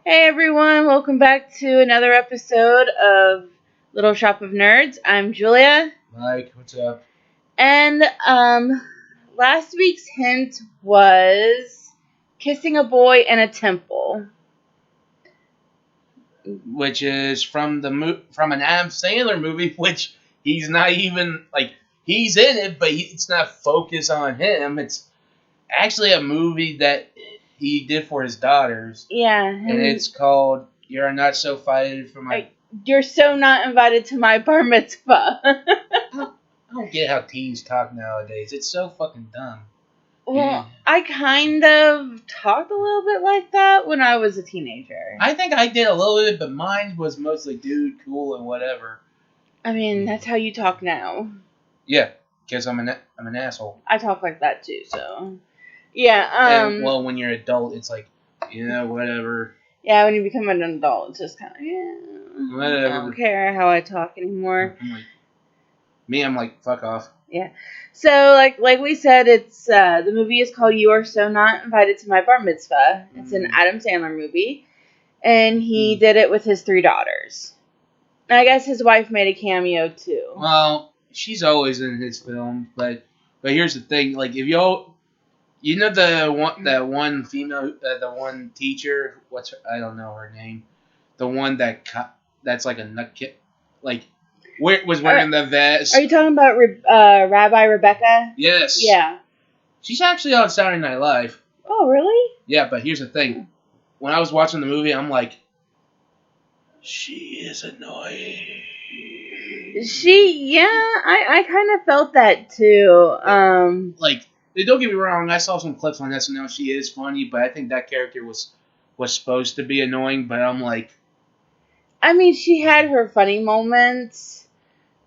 Hey everyone, welcome back to another episode of Little Shop of Nerds. I'm Julia. Mike, what's up? And last week's hint was kissing a boy in a temple. Which is from an Adam Sandler movie, which he's not even he's in it, but it's not focused on him. It's actually a movie that he did for his daughters. Yeah. And it's called "You're Not So Invited for My." You're so not invited to my bar mitzvah. I don't get how teens talk nowadays. It's so fucking dumb. Well, I kind of talked a little bit like that when I was a teenager. I think I did a little bit, but mine was mostly dude, cool, and whatever. I mean, that's how you talk now. Yeah, because I'm an asshole. I talk like that too, so yeah. And, well, when you're an adult, it's like, whatever. Yeah, when you become an adult, it's just kind of Whatever. I don't care how I talk anymore. I'm like, fuck off. Yeah. So, like we said, it's the movie is called "You Are So Not Invited to My Bar Mitzvah." It's an Adam Sandler movie, and he did it with his 3 daughters. And I guess his wife made a cameo too. Well, she's always in his film, but here's the thing: like, if that one female, the one teacher, I don't know her name, the one that's like a nut kid, like. Was wearing the vest. Are you talking about Rabbi Rebecca? Yes. Yeah. She's actually on Saturday Night Live. Oh, really? Yeah, but here's the thing. When I was watching the movie, I'm like, she is annoying. I kind of felt that too. Like, don't get me wrong, I saw some clips on SNL. She is funny, but I think that character was supposed to be annoying, but I'm like... I mean, she had her funny moments.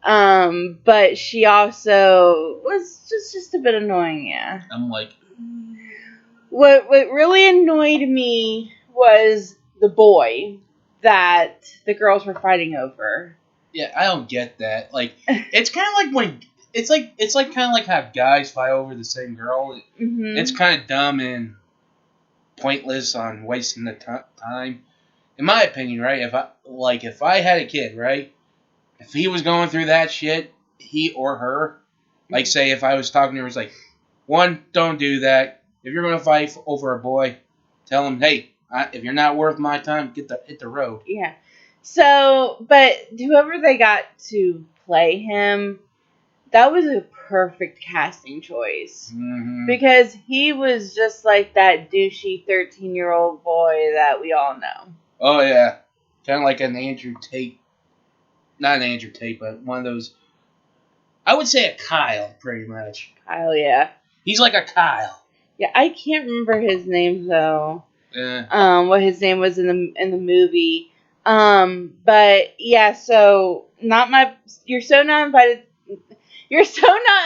But she also was just a bit annoying, yeah. I'm like... What really annoyed me was the boy that the girls were fighting over. Yeah, I don't get that. Like, it's kind of like when... It's like kind of like how guys fight over the same girl. Mm-hmm. It's kind of dumb and pointless on wasting the time. In my opinion, right? If I had a kid, right? If he was going through that shit, he or her, like, say, if I was talking to her, it's like, 1, don't do that. If you're going to fight over a boy, tell him, hey, if you're not worth my time, hit the road. Yeah. So, but whoever they got to play him, that was a perfect casting choice. Mm-hmm. Because he was just like that douchey 13-year-old boy that we all know. Oh, yeah. Kind of like an Andrew Tate. Not an Andrew Tate, but one of those... I would say a Kyle, pretty much. Kyle, yeah. He's like a Kyle. Yeah, I can't remember his name, though. Yeah. What his name was in the movie. But, yeah, so... You're so not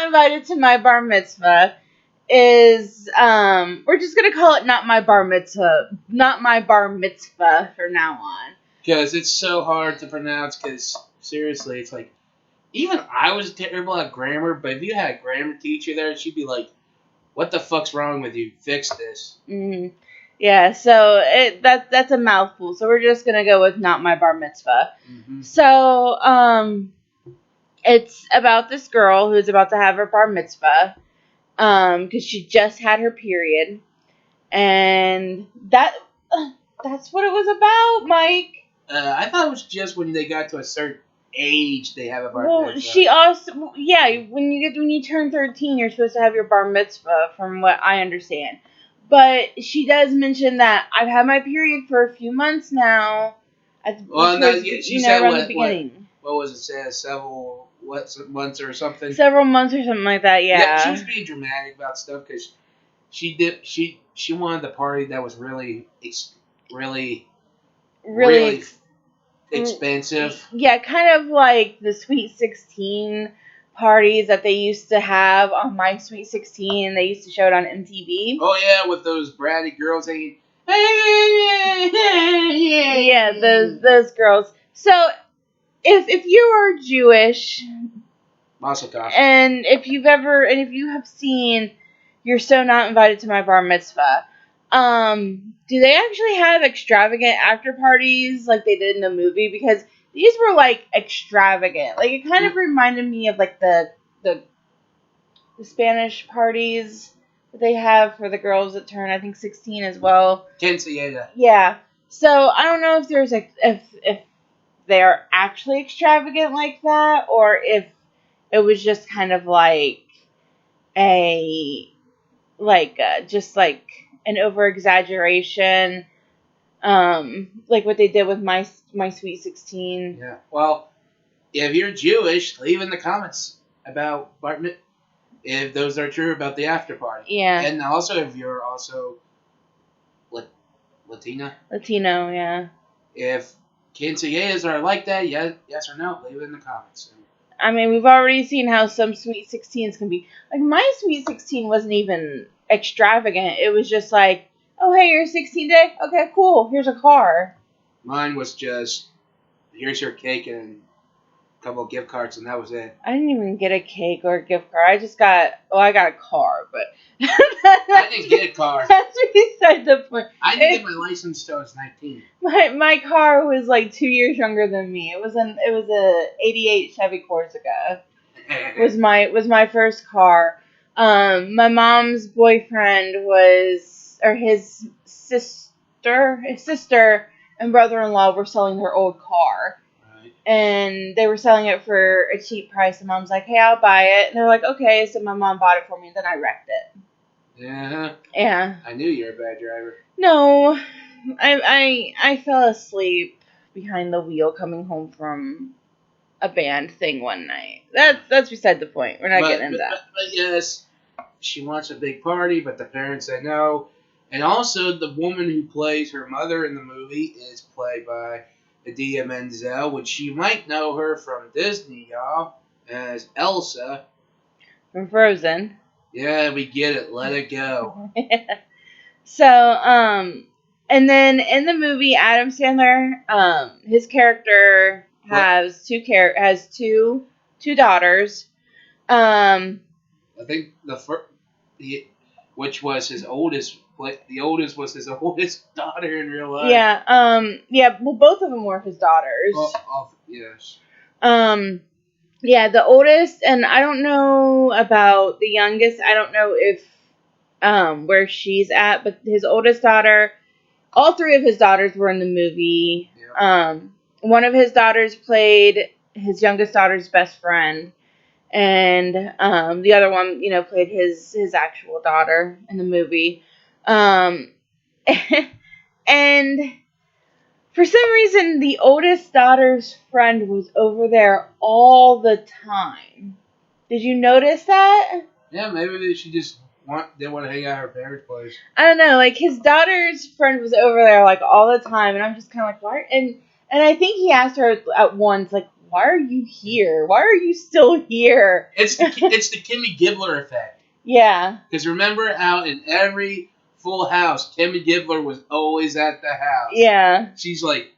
invited to my bar mitzvah is, we're just going to call it not my bar mitzvah from now on. Because it's so hard to pronounce, because seriously, it's like, even I was terrible at grammar, but if you had a grammar teacher there, she'd be like, what the fuck's wrong with you? Fix this. Mm-hmm. Yeah, so that's a mouthful, so we're just going to go with not my bar mitzvah. Mm-hmm. So, it's about this girl who's about to have her bar mitzvah, because she just had her period, and that's what it was about, Mike. I thought it was just when they got to a certain age they have a bar mitzvah. Well, she also, when you turn 13, you're supposed to have your bar mitzvah, from what I understand. But she does mention that I've had my period for a few months now. She said around the beginning. What was it? Said several months or something. Several months or something like that. Yeah. She was being dramatic about stuff because she wanted the party that was really expensive. Yeah, kind of like the Sweet 16 parties that they used to have on My Sweet 16. They used to show it on MTV. Oh yeah, with those bratty girls hanging. Yeah, those girls. So if you are Jewish, and if you have seen You're So Not Invited to My Bar Mitzvah, Do they actually have extravagant after parties like they did in the movie? Because these were like extravagant. Like it kind of reminded me of like the Spanish parties that they have for the girls that turn, I think, 16 as well. Quinceañera. Yeah. So I don't know if there's like if they are actually extravagant like that, or if it was just kind of like a just like an over exaggeration, like what they did with my Sweet 16. Yeah. Well, if you're Jewish, leave in the comments about bar mitzvah. If those are true about the after party. Yeah. And also if you're also Latino, yeah. if quinceañeras are like that, yes or no, leave it in the comments. I mean, we've already seen how some Sweet 16s can be. Like, my Sweet 16 wasn't even extravagant. It was just like, oh, hey, you're 16 day? Okay, cool. Here's a car. Mine was just, here's your cake and a couple of gift cards, and that was it. I didn't even get a cake or a gift card. I got a car, but... I didn't get a car. That's beside the point. I didn't get my license till I was 19. My car was like 2 years younger than me. It was a '88 Chevy Corsica. was my first car. My mom's boyfriend his sister and brother-in-law were selling their old car. Right. And they were selling it for a cheap price, and Mom's like, hey, I'll buy it. And they're like, okay. So my mom bought it for me, and then I wrecked it. Yeah. Yeah. I knew you were a bad driver. No, I fell asleep behind the wheel coming home from a band thing one night. That's beside the point. We're not getting into that. But yes, she wants a big party, but the parents say no. And also, the woman who plays her mother in the movie is played by Idina Menzel, which you might know her from Disney, y'all, as Elsa. From Frozen. Yeah, we get it. Let it go. So, and then in the movie, Adam Sandler, his character has two daughters. I think which was his oldest. The oldest was his oldest daughter in real life. Yeah. Well, both of them were his daughters. Yes. Yeah, the oldest, and I don't know about the youngest. I don't know if where she's at, but his oldest daughter, all three of his daughters were in the movie. Yeah. One of his daughters played his youngest daughter's best friend, and the other one, played his actual daughter in the movie. And for some reason, the oldest daughter's friend was over there all the time. Did you notice that? Yeah, maybe she just didn't want to hang out at her parents' place. I don't know. Like, his daughter's friend was over there, like, all the time. And I'm just kind of like, why? And I think he asked her at once, like, why are you here? Why are you still here? It's the Kimmy Gibbler effect. Yeah. Because remember how in every Full House, Kimmy Gibbler was always at the house. Yeah. She's like,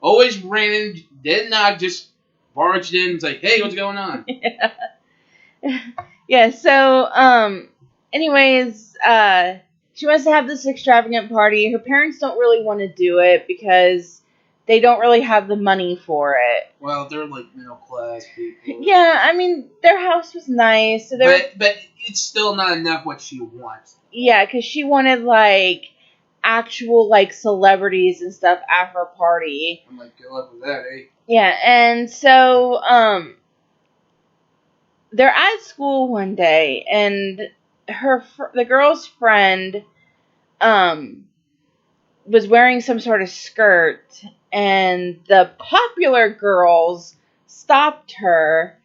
always ran in, did not just barged in. It's like, hey, what's going on? Yeah. So, anyways, she wants to have this extravagant party. Her parents don't really want to do it because they don't really have the money for it. Well, they're like middle class people. Yeah, I mean, their house was nice. So but it's still not enough what she wants. Yeah, because she wanted, like, actual, like, celebrities and stuff at her party. I'm like, good luck with that, eh? Yeah, and so, they're at school one day, and the girl's friend, was wearing some sort of skirt, and the popular girls stopped her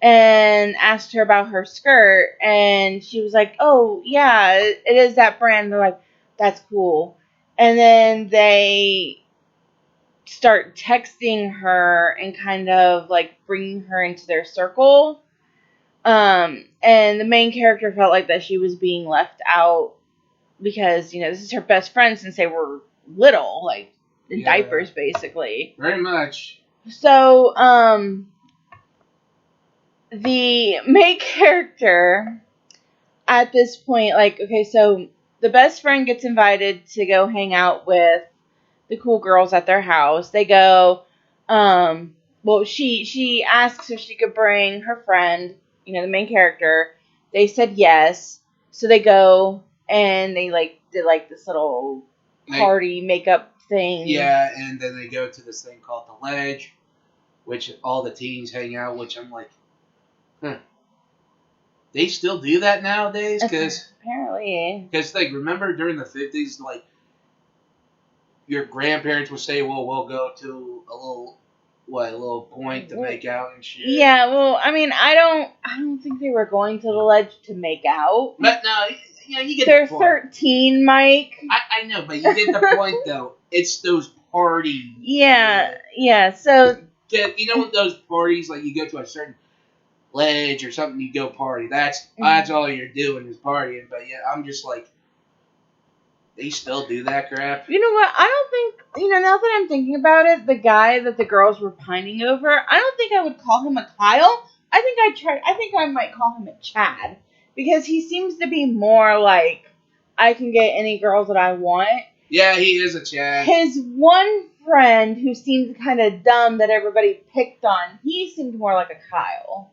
and asked her about her skirt, and she was like, oh, yeah, it is that brand. They're like, that's cool. And then they start texting her and kind of, like, bringing her into their circle. And the main character felt like that she was being left out because, this is her best friend since they were little, like, in diapers, basically. Very much. So, the main character at this point, like, okay, so the best friend gets invited to go hang out with the cool girls at their house. They go, well, she asks if she could bring her friend, the main character. They said yes. So they go and they did this little party makeup thing. Yeah, and then they go to this thing called the Ledge, which all the teens hang out, which I'm like, they still do that nowadays? Apparently. Because, remember during the 50s, your grandparents would say, well, we'll go to a little point to make out and shit. Yeah, well, I mean, I don't think they were going to the Ledge to make out. But no, you get They're the point. 13, Mike. I know, but you get the point, though. It's those parties. Yeah, so... With those parties, you go to a certain ledge or something, you go party. That's all you're doing is partying. But, yeah, I'm just like, they still do that crap. You know what? I don't think, now that I'm thinking about it, the guy that the girls were pining over, I don't think I would call him a Kyle. I think I might call him a Chad. Because he seems to be more like, I can get any girls that I want. Yeah, he is a Chad. His one friend who seemed kind of dumb that everybody picked on, he seemed more like a Kyle.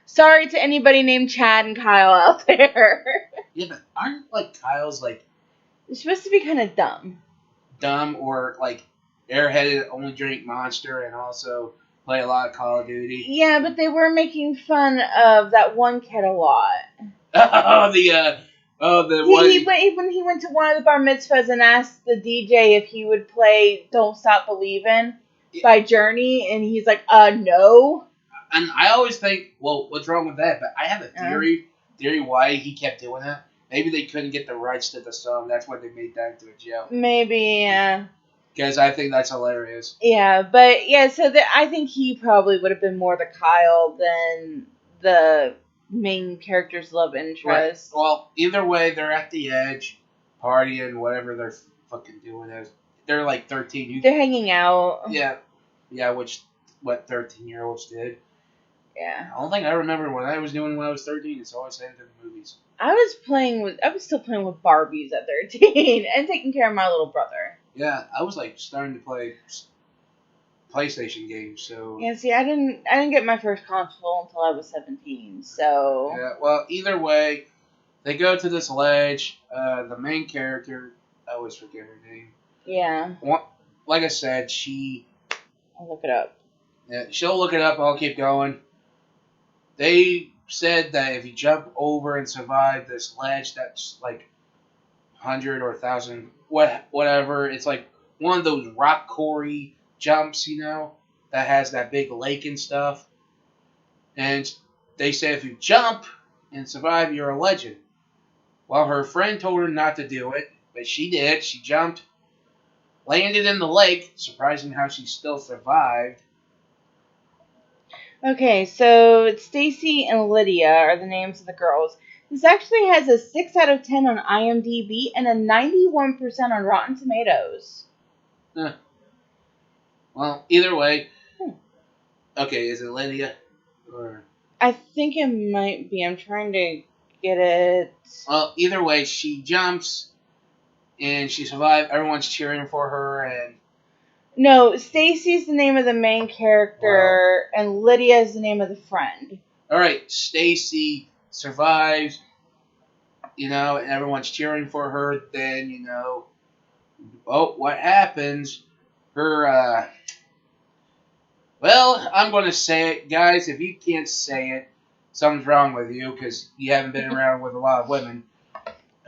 Sorry to anybody named Chad and Kyle out there. Yeah, but aren't, Kyle's, they're supposed to be kind of dumb. Dumb or, airheaded, only drink Monster, and also play a lot of Call of Duty. Yeah, but they were making fun of that one kid a lot. When he went to one of the bar mitzvahs and asked the DJ if he would play Don't Stop Believin' by Journey, and he's like, no. And I always think, well, what's wrong with that? But I have a theory why he kept doing that. Maybe they couldn't get the rights to the song. That's why they made that into a joke. Maybe, yeah. Because I think that's hilarious. Yeah, but yeah, so I think he probably would have been more the Kyle than the main character's love interest. Right. Well, either way, they're at the edge, partying, whatever they're fucking doing. They're 13. They're hanging out. Yeah, which what 13-year-olds did. Yeah. The only thing I remember when I was 13 is always heading to the movies. I was still playing with Barbies at 13 and taking care of my little brother. Yeah, I was starting to play PlayStation games, so... Yeah, see, I didn't get my first console until I was 17, so... Yeah, well, either way, they go to this ledge. The main character, I always forget her name. Yeah. Like I said, I'll look it up. Yeah, she'll look it up, I'll keep going. They said that if you jump over and survive this ledge, that's 100 or 1,000, whatever. It's one of those rock quarry jumps, that has that big lake and stuff. And they say if you jump and survive, you're a legend. Well, her friend told her not to do it, but she did. She jumped, landed in the lake, surprising how she still survived. Okay, so Stacy and Lydia are the names of the girls. This actually has a 6 out of 10 on IMDb and a 91% on Rotten Tomatoes. Well, either way. Okay, is it Lydia? Or... I think it might be. I'm trying to get it. Well, either way, she jumps and she survived. Everyone's cheering for her, and... No, Stacy's the name of the main character, and Lydia is the name of the friend. Alright, Stacy survives, and everyone's cheering for her. Then, what happens? Her, well, I'm going to say it. Guys, if you can't say it, something's wrong with you, because you haven't been around with a lot of women.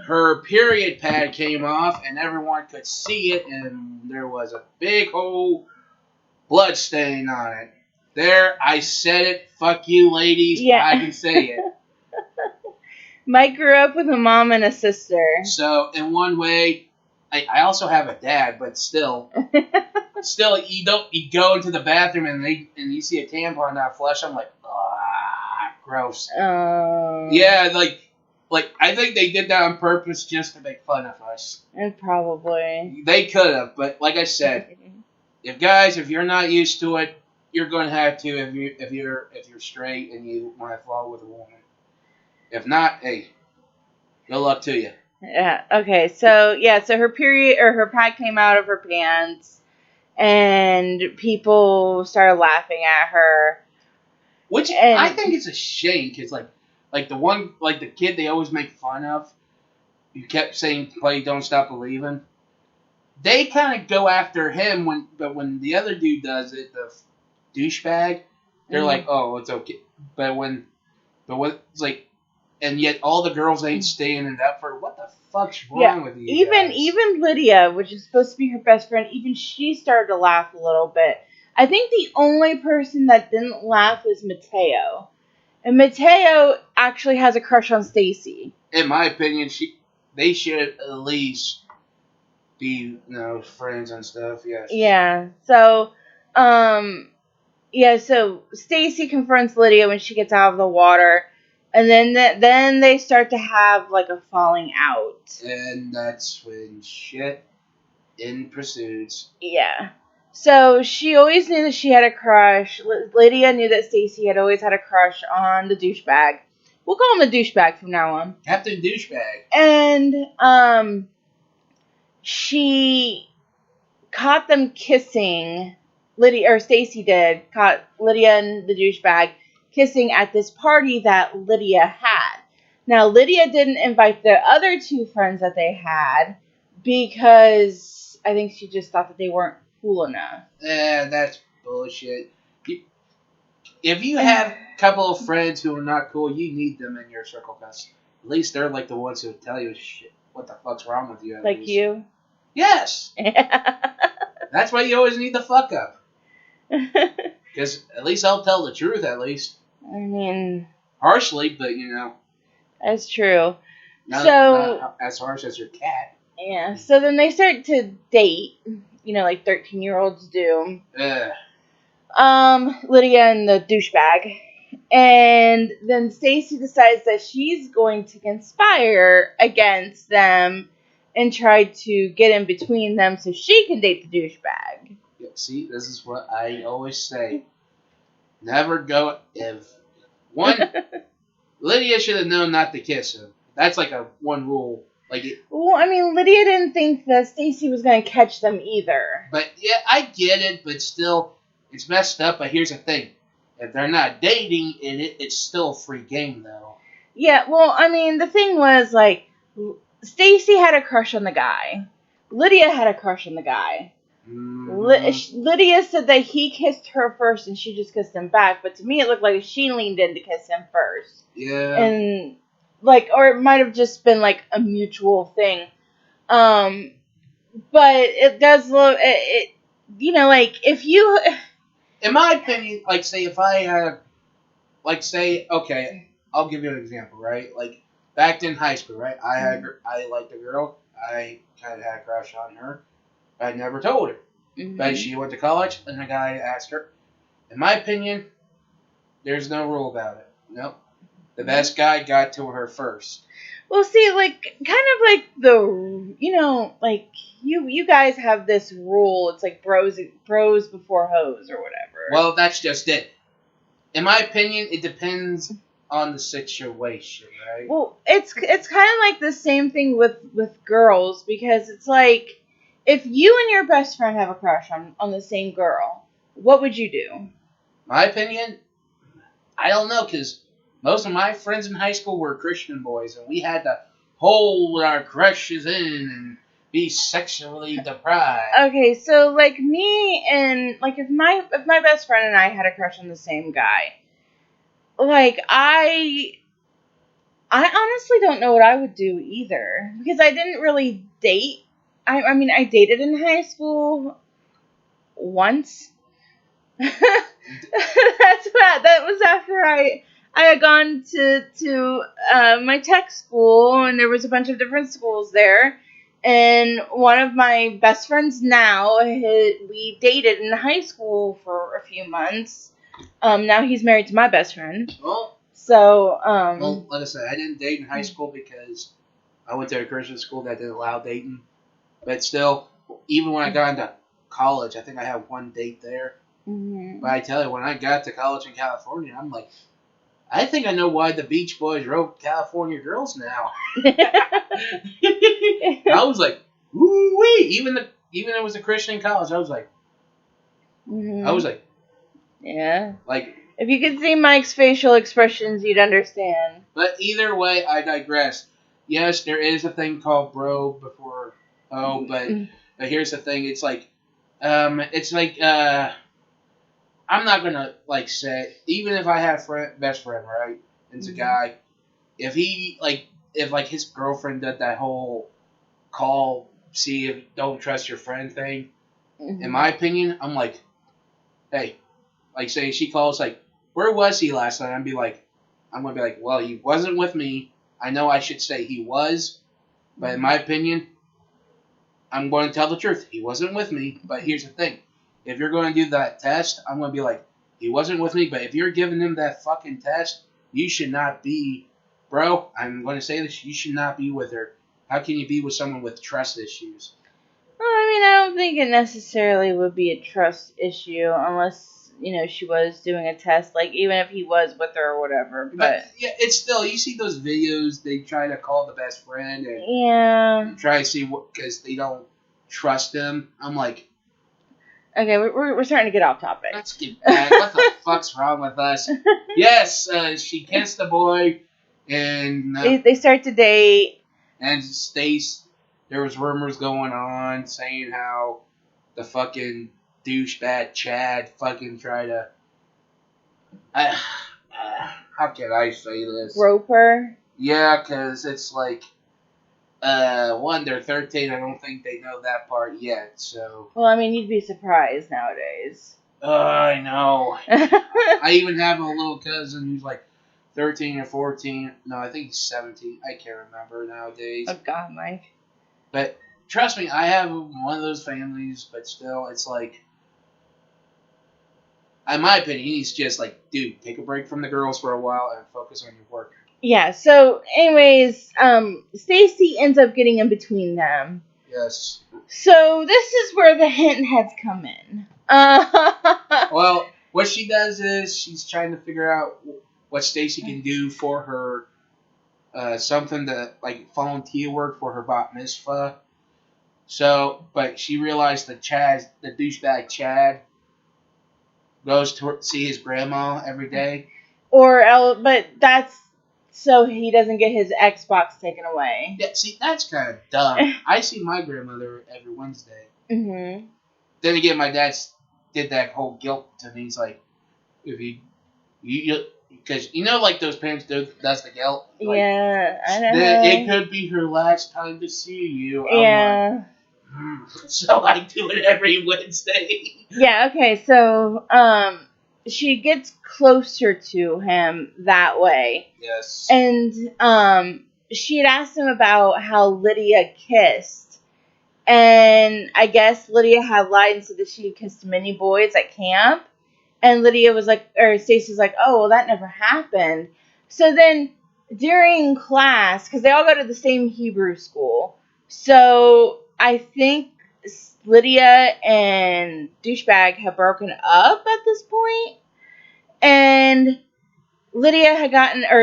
Her period pad came off, and everyone could see it, and there was a big old blood stain on it. There, I said it. Fuck you, ladies. Yeah. I can say it. Mike grew up with a mom and a sister. So, in one way, I also have a dad, but still, you go into the bathroom and you see a tampon not flush. I'm like, gross. Yeah, I think they did that on purpose just to make fun of us. And probably. They could have, but like I said, if you're not used to it, you're going to have to if you're straight and you want to fall with a woman. If not, hey, good luck to you. Yeah. Okay. So her period or her pad came out of her pants, and people started laughing at her. Which I And think is a shame, because like the kid they always make fun of, who kept saying play Don't Stop Believing. They kind of go after him but when the other dude does it, the douchebag, they're like, oh, it's okay. But what it's like, and yet all the girls ain't staying it up for. What the fuck's wrong with you guys? Even Lydia, which is supposed to be her best friend, even she started to laugh a little bit. I think the only person that didn't laugh was Mateo. And Mateo actually has a crush on Stacy. In my opinion, they should at least be friends and stuff. Yes. Yeah. So Stacy confronts Lydia when she gets out of the water, and then they start to have like a falling out. And that's when shit pursues. Yeah. So she always knew that she had a crush. Lydia knew that Stacy had always had a crush on the douchebag. We'll call him the douchebag from now on. Captain Douchebag. And she caught them kissing. Lydia, or Stacy did, caught Lydia and the douchebag kissing at this party that Lydia had. Now, Lydia didn't invite the other two friends that they had because I think she just thought that they weren't cool enough. That's bullshit. If you have a couple of friends who are not cool, you need them in your circle, because at least they're like the ones who tell you shit. What the fuck's wrong with you? Like you? Yes. That's why you always need the fuck up. Because at least I'll tell the truth, at least. I mean... Harshly, but That's true. Not as harsh as your cat. Yeah, so then they start to date, like 13-year-olds do. Lydia and the douchebag. And then Stacy decides that she's going to conspire against them and try to get in between them so she can date the douchebag. Yeah, see, this is what I always say. Never go if Lydia should have known not to kiss him. That's like a one rule. Well, I mean, Lydia didn't think that Stacy was going to catch them either. But yeah, I get it, but still, it's messed up. But here's the thing: if they're not dating, it's still a free game, though. Yeah, well, I mean, the thing was Stacy had a crush on the guy. Lydia had a crush on the guy. Lydia said that he kissed her first and she just kissed him back, but to me it looked like she leaned in to kiss him first. Yeah. And or it might have just been like a mutual thing. But it does look if you, in my opinion, say if I had okay, I'll give you an example, right? Like back in high school, right? I liked a girl. I kind of had a crush on her. I never told her. Mm-hmm. But she went to college, and the guy asked her. In my opinion, there's no rule about it. Nope. The best guy got to her first. Well, see, kind of like you guys have this rule. It's like bros before hoes or whatever. Well, that's just it. In my opinion, it depends on the situation, right? Well, it's kind of like the same thing with girls, because it's like, if you and your best friend have a crush on the same girl, what would you do? My opinion, I don't know, because most of my friends in high school were Christian boys, and we had to hold our crushes in and be sexually deprived. Okay, so me and if my best friend and I had a crush on the same guy, I honestly don't know what I would do either, because I didn't really date. I mean, I dated in high school once. That was after I had gone to my tech school, and there was a bunch of different schools there. And one of my best friends now, we dated in high school for a few months. Now he's married to my best friend. Well, like I said, I didn't date in high school because I went to a Christian school that didn't allow dating. But still, even when I got into college, I think I had one date there. Mm-hmm. But I tell you, when I got to college in California, I'm like, I think I know why the Beach Boys wrote California Girls now. I was like, ooh wee. Even it was a Christian college, I was like, Yeah. Like, if you could see Mike's facial expressions, you'd understand. But either way, I digress. Yes, there is a thing called bro before but here's the thing. It's like, I'm not gonna like say, even if I have best friend, right? It's a guy. If he if his girlfriend did that whole call, see if don't trust your friend thing. In my opinion, I'm like, hey, like say she calls like, where was he last night? I'm gonna be like, well, he wasn't with me. I know I should say he was, but in my opinion, I'm going to tell the truth. He wasn't with me. But here's the thing: if you're going to do that test, I'm going to be like, he wasn't with me. But if you're giving him that fucking test, you should not be, bro. I'm going to say this: you should not be with her. How can you be with someone with trust issues? Well, I mean, I don't think it necessarily would be a trust issue unless, she was doing a test, like, even if he was with her or whatever. But yeah, it's still, you see those videos, they try to call the best friend and try to see what, because they don't trust him. I'm like, okay, we're starting to get off topic. Let's get back. What the fuck's wrong with us? Yes, she kissed the boy, and they start to date. And Stace, there was rumors going on saying how the fucking douchebag Chad fucking tried to. How can I say this? Rope her? Yeah, because it's like, one, they're 13. I don't think they know that part yet, so. Well, I mean, you'd be surprised nowadays. I know. I even have a little cousin who's like 13 or 14. No, I think he's 17. I can't remember nowadays. Oh, God, Mike. But trust me, I have one of those families, but still, it's like, in my opinion, he's just like, dude, take a break from the girls for a while and focus on your work. Yeah, so anyways, Stacy ends up getting in between them. Yes. So this is where the hint heads come in. Well, what she does is she's trying to figure out what Stacy can do for her, something to, like, volunteer work for her bat mitzvah. So, but she realized that the douchebag Chad, goes to see his grandma every day. But that's so he doesn't get his Xbox taken away. Yeah, see, that's kind of dumb. I see my grandmother every Wednesday. Mm-hmm. Then again, my dad did that whole guilt to me. He's like, if you because like those parents does the guilt. Like, yeah, I know. It could be her last time to see you. Yeah. So I do it every Wednesday. Yeah. Okay. So, she gets closer to him that way. Yes. And she had asked him about how Lydia kissed. And I guess Lydia had lied and said that she kissed many boys at camp. And Lydia was like, or Stacey's like, oh, well, that never happened. So then during class, because they all go to the same Hebrew school, so I think Lydia and Douchebag have broken up at this point. And Lydia had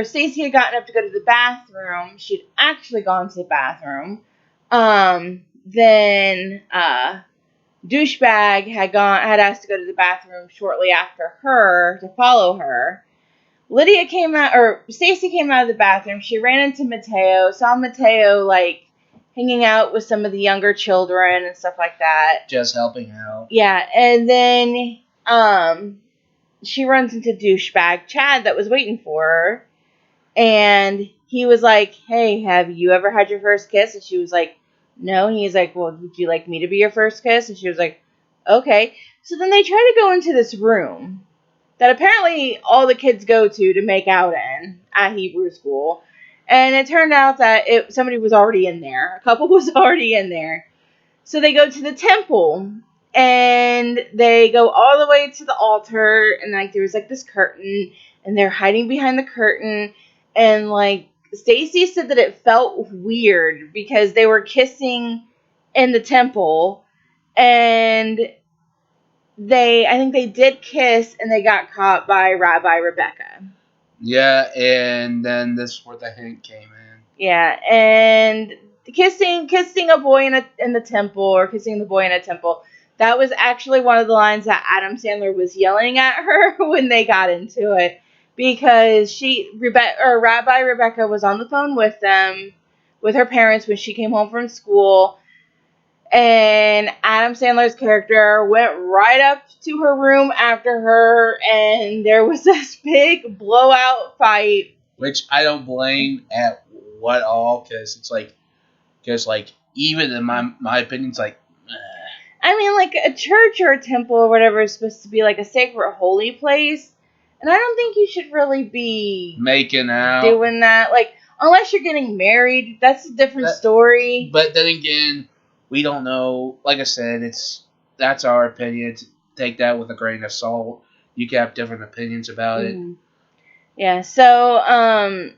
Stacey had gotten up to go to the bathroom. She'd actually gone to the bathroom. Then Douchebag had asked to go to the bathroom shortly after her to follow her. Stacey came out of the bathroom. She ran into Mateo, saw Mateo like hanging out with some of the younger children and stuff like that. Just helping out. Yeah, and then she runs into Douchebag Chad that was waiting for her, and he was like, hey, have you ever had your first kiss? And she was like, no. And he's like, well, would you like me to be your first kiss? And she was like, okay. So then they try to go into this room that apparently all the kids go to make out in at Hebrew school. And it turned out that somebody was already in there. A couple was already in there. So they go to the temple, and they go all the way to the altar, and like there was like this curtain, and they're hiding behind the curtain, and like Stacy said that it felt weird because they were kissing in the temple, and I think they did kiss, and they got caught by Rabbi Rebecca. Yeah, and then this is where the hint came in. Yeah, and kissing a boy in the temple, or kissing the boy in a temple. That was actually one of the lines that Adam Sandler was yelling at her when they got into it, because Rabbi Rebecca was on the phone with them, with her parents when she came home from school, and Adam Sandler's character went right up to her room after her, and there was this big blowout fight. Which I don't blame at what all, because it's like, even in my opinion, it's like, I mean, like, a church or a temple or whatever is supposed to be like a sacred, holy place, and I don't think you should really be making out, doing that. Like, unless you're getting married, that's a different story. But then again, we don't know. Like I said, that's our opinion. Take that with a grain of salt. You can have different opinions about it. Yeah. So,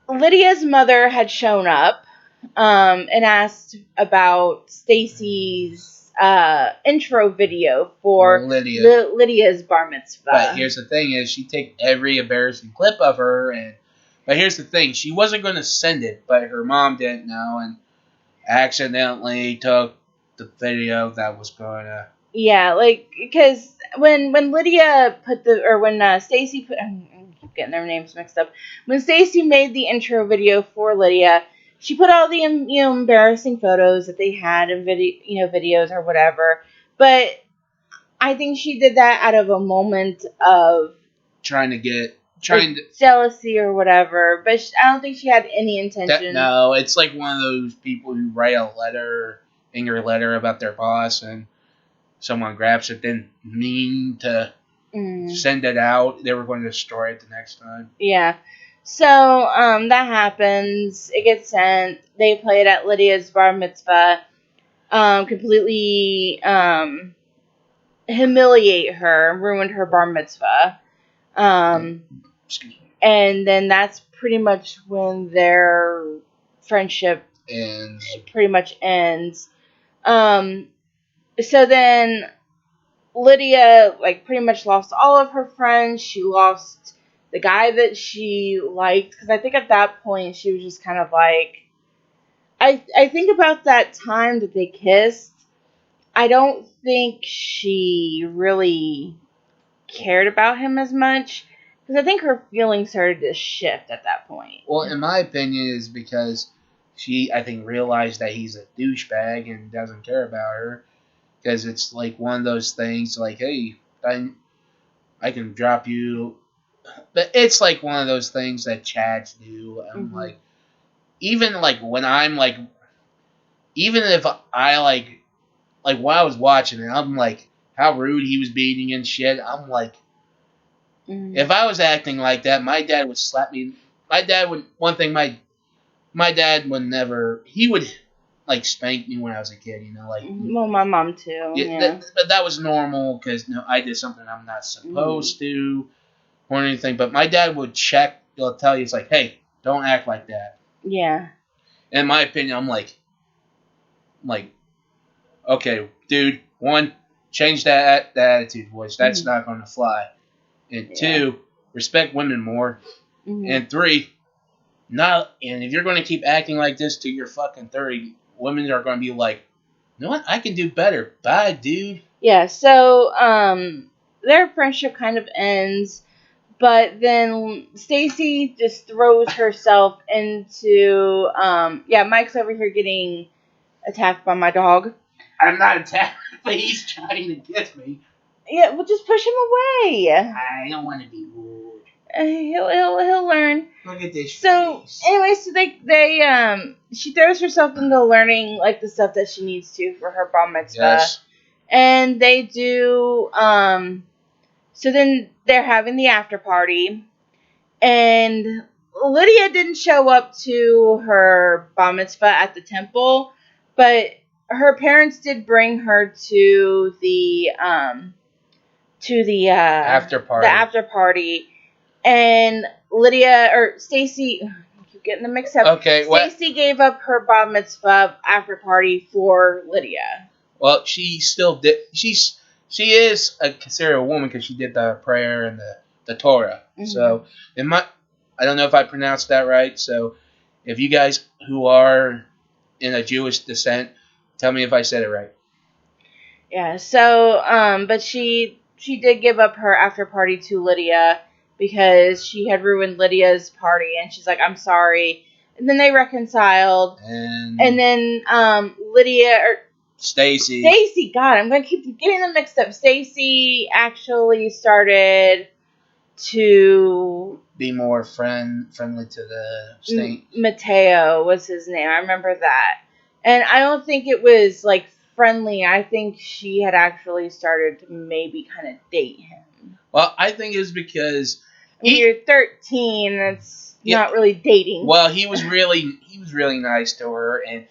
Lydia's mother had shown up, and asked about Stacy's intro video for Lydia's bar mitzvah. But here's the thing: is she take every embarrassing clip of her, but here's the thing: she wasn't going to send it, but her mom didn't know, and accidentally took the video that was going to. Yeah, like, because when Lydia when Stacy put, I'm getting their names mixed up. When Stacy made the intro video for Lydia, she put all the embarrassing photos that they had in videos or whatever. But I think she did that out of a moment of jealousy or whatever. But I don't think she had any intention. No, it's like one of those people who write a angry letter about their boss, and someone grabs it, didn't mean to send it out. They were going to destroy it the next time. Yeah. So, that happens. It gets sent. They play it at Lydia's bar mitzvah. Completely humiliate her, ruined her bar mitzvah. And then that's pretty much when their friendship pretty much ends. So then Lydia, like, pretty much lost all of her friends. She lost the guy that she liked, because I think at that point she was just kind of like, I think about that time that they kissed, I don't think she really cared about him as much, because I think her feelings started to shift at that point. Well, in my opinion, is because she, I think, realized that he's a douchebag and doesn't care about her. Because it's like one of those things, like, hey, I can drop you. But it's like one of those things that Chads do. I'm like, even like when I'm like, even if I like while I was watching it, I'm like, how rude he was beating and shit. I'm like, if I was acting like that, my dad would slap me. My dad would, one thing my dad would never, he would like spank me when I was a kid, like. Well, my mom too. Yeah. But that was normal because I did something I'm not supposed to, or anything. But my dad would check. He'll tell you, it's like, hey, don't act like that. Yeah. In my opinion, I'm like, okay, dude. One, change that attitude, voice. That's not going to fly. And two, respect women more. And three, and if you're going to keep acting like this till you're fucking 30. Women are going to be like, you know what? I can do better. Bye, dude. Yeah, so their friendship kind of ends, but then Stacy just throws herself into Mike's over here getting attacked by my dog. I'm not attacked, but he's trying to get me. Yeah, well, just push him away. I don't want to be rude. He'll learn. Look at this. So anyway, so they she throws herself into learning like the stuff that she needs to for her bar mitzvah. Yes. And they do so then they're having the after party, and Lydia didn't show up to her bar mitzvah at the temple, but her parents did bring her to the after party. And Stacy, I keep getting them mixed up. Okay, Stacy gave up her bar mitzvah after party for Lydia. Well, she still did. She is considered a woman because she did the prayer and the the Torah. Mhm. So I don't know if I pronounced that right. So if you guys who are in a Jewish descent, tell me if I said it right. Yeah. So, but she did give up her after party to Lydia because she had ruined Lydia's party, and she's like, "I'm sorry." And then they reconciled, and then Lydia or Stacy. God, I'm gonna keep getting them mixed up. Stacy actually started to be more friendly to the state. Mateo was his name. I remember that. And I don't think it was like friendly. I think she had actually started to maybe kind of date him. Well, I think it's because when you're 13, it's not really dating. Well, he was really nice to her, and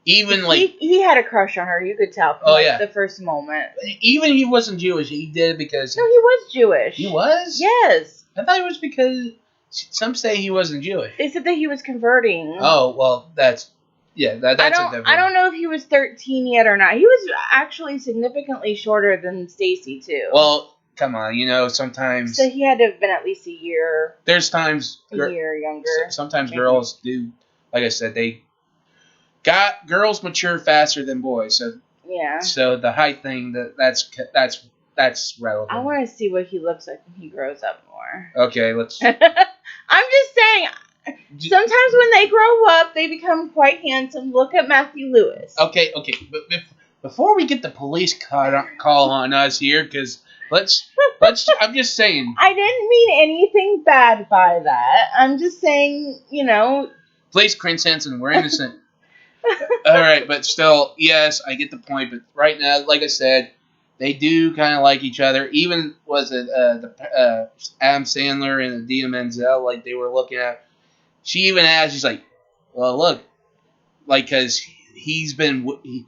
even like he had a crush on her. You could tell from the first moment. Even he wasn't Jewish. He did it because no, he was Jewish. He was? Yes. I thought it was because some say he wasn't Jewish. They said that he was converting. Oh well, that's a different. I don't know if he was 13 yet or not. He was actually significantly shorter than Stacy too. Well, come on, sometimes. So he had to have been at least a year. There's times a year younger. Sometimes maybe. Girls do, like I said, girls mature faster than boys. So yeah. So the height thing that's relevant. I want to see what he looks like when he grows up more. Okay, let's. I'm just saying. Sometimes when they grow up, they become quite handsome. Look at Matthew Lewis. Okay, but before we get the police call on us here, because let's. I'm just saying. I didn't mean anything bad by that. I'm just saying, Please, Chris Hansen, we're innocent. All right, but still, yes, I get the point. But right now, like I said, they do kind of like each other. Even Adam Sandler and Idina Menzel, like they were looking at. She even asked, she's like, "Well, look, like, because he's been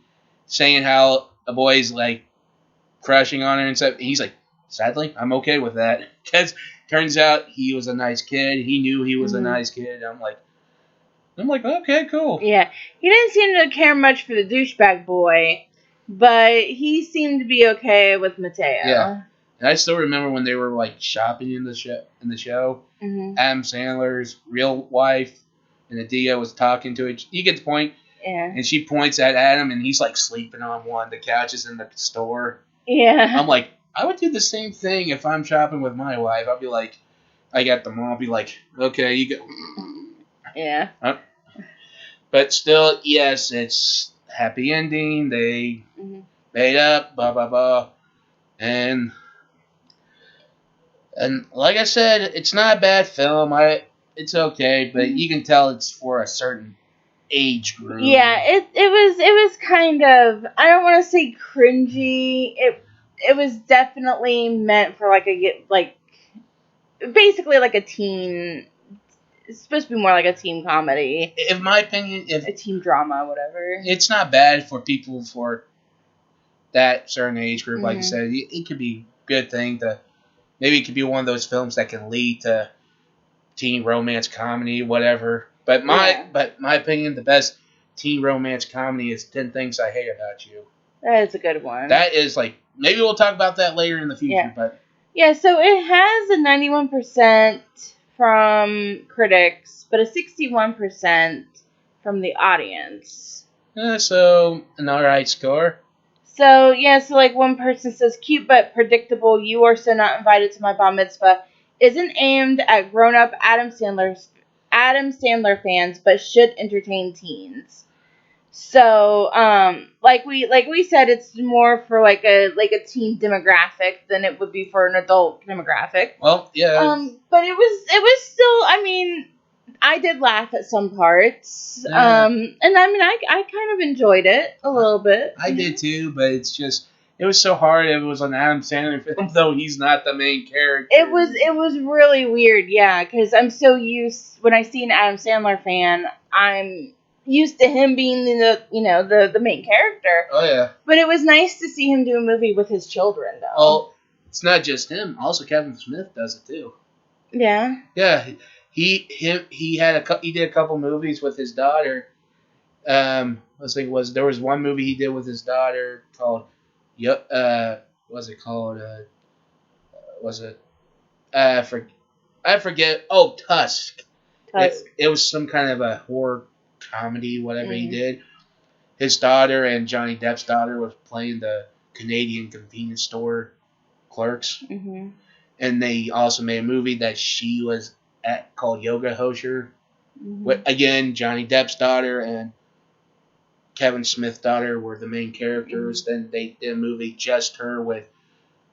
saying how a boy's like crushing on her and stuff." And he's like, "Sadly, I'm okay with that," because turns out he was a nice kid. He knew he was a nice kid. I'm like, okay, cool. Yeah, he didn't seem to care much for the douchebag boy, but he seemed to be okay with Mateo. Yeah, and I still remember when they were like shopping in the show. Mm-hmm. Adam Sandler's real wife and Adia was talking to it. You get the point. Yeah. And she points at Adam, and he's like sleeping on one of the couches in the store. Yeah. I'm like, I would do the same thing if I'm shopping with my wife. I'd be like, I got the mall. I'll be like, okay, you go. Yeah. But still, yes, it's happy ending. They made up, blah blah blah, and like I said, it's not a bad film. It's okay, but you can tell it's for a certain age group. Yeah, it was kind of, I don't want to say cringy. It was definitely meant for basically like a teen. It's supposed to be more like a teen comedy. In my opinion, a teen drama, whatever. It's not bad for people for that certain age group. Like you said, it could be a good thing to. Maybe it could be one of those films that can lead to teen romance comedy, whatever. But my opinion, the best teen romance comedy is 10 Things I Hate About You. That is a good one. That is like, maybe we'll talk about that later in the future. Yeah. But yeah, so it has a 91% from critics, but a 61% from the audience. So an alright score. So, yeah, so like one person says, cute but predictable, You Are So Not Invited to My Bar Mitzvah isn't aimed at grown-up Adam Sandler fans, but should entertain teens. So, like we said, it's more for like a teen demographic than it would be for an adult demographic. Well, yeah. But it was still, I mean, I did laugh at some parts. Yeah. And I mean, I kind of enjoyed it a little bit. I did too, but it's just, it was so hard. It was an Adam Sandler film, though he's not the main character. It was really weird, yeah, because I'm so used, when I see an Adam Sandler fan, I'm used to him being the main character. Oh yeah. But it was nice to see him do a movie with his children, though. Oh, it's not just him. Also, Kevin Smith does it too. Yeah. Yeah. He did a couple movies with his daughter. There was one movie he did with his daughter called, what's it called? Was it I forget. Oh, Tusk. Tusk. It was some kind of a horror comedy, whatever he Mm. did. His daughter and Johnny Depp's daughter was playing the Canadian convenience store clerks. Mm-hmm. And they also made a movie that she was at called Yoga Hosher. Mm-hmm. With, again, Johnny Depp's daughter and Kevin Smith's daughter were the main characters. Mm-hmm. Then they did a movie just her with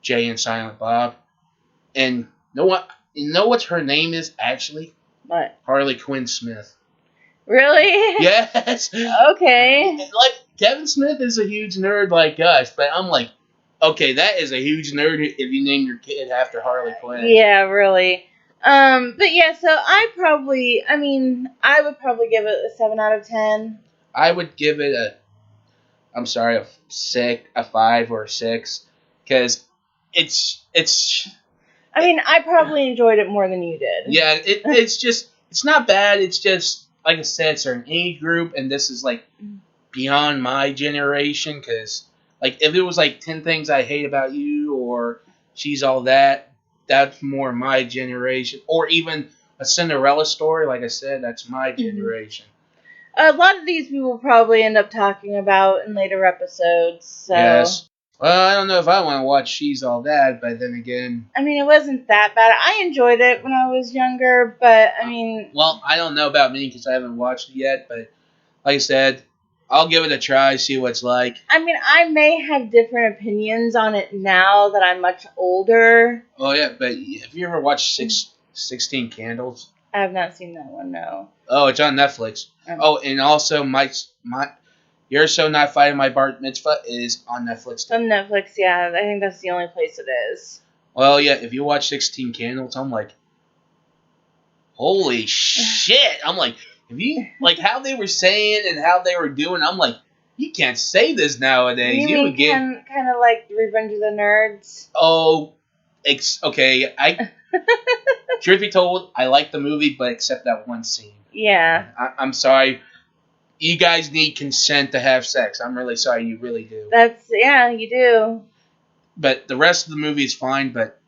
Jay and Silent Bob. And you know what her name is actually? What? Harley Quinn Smith. Really? Yes. Okay. Like Kevin Smith is a huge nerd like us, but I'm like, okay, that is a huge nerd if you name your kid after Harley Quinn. Yeah, really. But yeah, so I would probably give it a 7 out of 10. I would give it a 5 or a 6, because I probably enjoyed it more than you did. yeah, it's not bad. It's just like I said, it's an age group, and this is like beyond my generation. Because like if it was like 10 Things I Hate About You or She's All That, that's more my generation. Or even a Cinderella Story, like I said, that's my generation. A lot of these we will probably end up talking about in later episodes. So. Yes. Well, I don't know if I want to watch She's All That, but then again... it wasn't that bad. I enjoyed it when I was younger, but, Well, I don't know about me because I haven't watched it yet, but like I said, I'll give it a try, see what it's like. I may have different opinions on it now that I'm much older. Oh, yeah, but have you ever watched 16 Candles? I have not seen that one, no. Oh, it's on Netflix. Oh, and also You're So Not Fighting My Bar Mitzvah is on Netflix. It's on Netflix, yeah. I think that's the only place it is. Well, yeah, if you watch 16 Candles, I'm like, holy shit. I'm like, if you, like how they were saying and how they were doing, I'm like, you can't say this nowadays. You would get kind of like Revenge of the Nerds? Oh, okay. Truth be told, I like the movie, but except that one scene. Yeah. I'm sorry. You guys need consent to have sex. I'm really sorry. You really do. Yeah, you do. But the rest of the movie is fine. But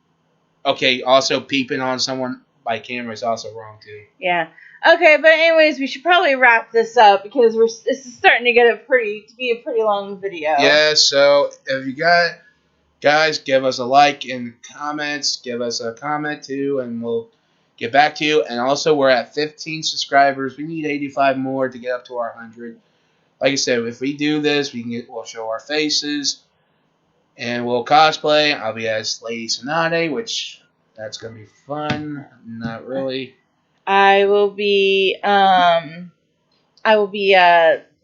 okay, also peeping on someone by camera is also wrong too. Yeah. Okay, but anyways, we should probably wrap this up because this is starting to get to be a pretty long video. Yeah. So if you got guys, give us a like in the comments. Give us a comment too, and we'll get back to you. And also, we're at 15 subscribers. We need 85 more to get up to our 100. Like I said, if we do this, we'll show our faces, and we'll cosplay. I'll be as Lady Sonate, which that's gonna be fun. Not really. I will be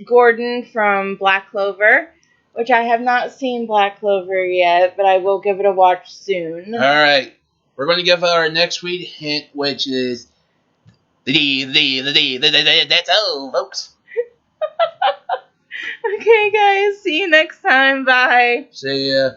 Gordon from Black Clover, which I have not seen Black Clover yet, but I will give it a watch soon. All right. We're going to give our next week hint, which is that's all, folks. Okay, guys. See you next time. Bye. See ya.